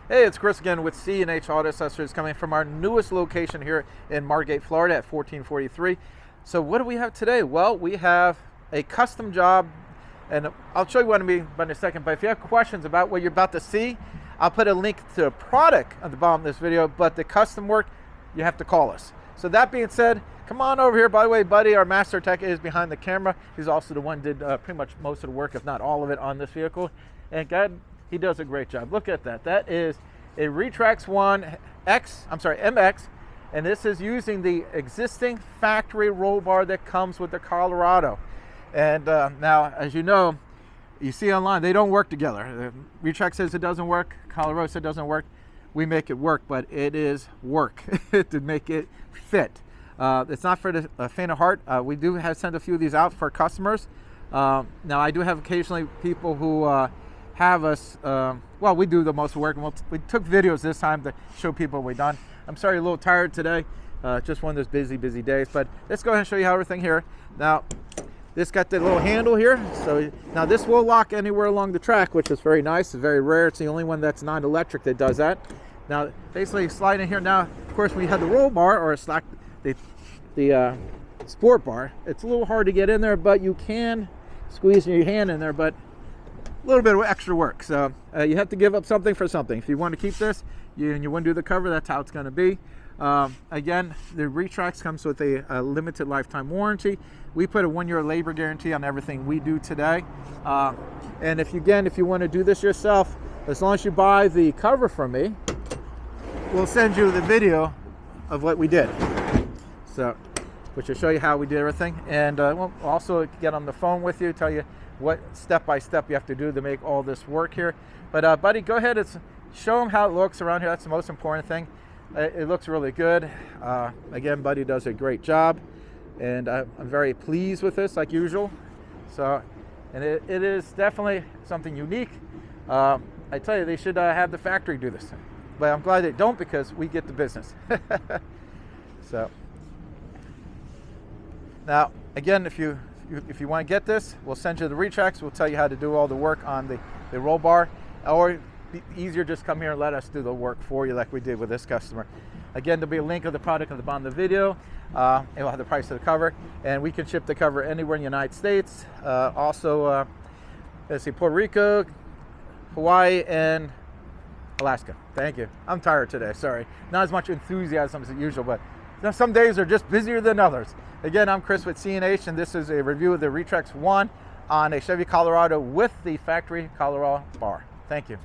Hey, it's Chris again with C&H Auto Accessories, coming from our newest location here in Margate, Florida at 1443. So what do we have today? Well, we have a custom job, and I'll show you what I mean in a second, but if you have questions about what you're about to see, I'll put a link to the product at the bottom of this video, but the custom work, you have to call us. So that being said, come on over here. By the way, Buddy, our master tech, is behind the camera. He's also the one who did pretty much most of the work, if not all of it, on this vehicle. And God, he does a great job. Look at that. That is a RetaxOne Mx, and this is using the existing factory roll bar that comes with the Colorado. And now, as you know, you see online, they don't work together. Retrax says it doesn't work. Colorado says it doesn't work. We make it work, but it is work to make it fit. It's not for the faint of heart. We do have sent a few of these out for customers. Now, I do have occasionally people who have us, well, we do the most work, and we took videos this time to show people what we've done. I'm sorry, a little tired today, just one of those busy days, but let's go ahead and show you how everything here. Now, this got the little handle here, so now this will lock anywhere along the track, which is very nice. It's very rare. It's the only one that's non-electric that does that. Now, basically slide in here. Now, of course, when you have the roll bar or the sport bar, it's a little hard to get in there, but you can squeeze your hand in there, but a little bit of extra work. So you have to give up something for something. If you want to keep this and you want to do the cover, that's how it's going to be. Again, the Retrax comes with a limited lifetime warranty. We put a 1-year labor guarantee on everything we do today. And if you want to do this yourself, as long as you buy the cover from me, we'll send you the video of what we did. So, which will show you how we did everything. And we'll also get on the phone with you, tell you what step by step you have to do to make all this work here. But Buddy, go ahead and show them how it looks around here. That's the most important thing. It looks really good. Again, Buddy does a great job, and I'm very pleased with this, like usual. So, and it is definitely something unique. I tell you, they should have the factory do this, but I'm glad they don't, because we get the business. So now, again, if you want to get this, we'll send you the Retrax. We'll tell you how to do all the work on the roll bar, or be easier, just come here and let us do the work for you like we did with this customer. Again, there'll be a link of the product at the bottom of the video. It will have the price of the cover, and we can ship the cover anywhere in the United States. Also, let's see, Puerto Rico, Hawaii, and Alaska. Thank you. I'm tired today, sorry. Not as much enthusiasm as usual, but some days are just busier than others. Again, I'm Chris with C&H, and this is a review of the RetaxOne on a Chevy Colorado with the factory Colorado bar. Thank you.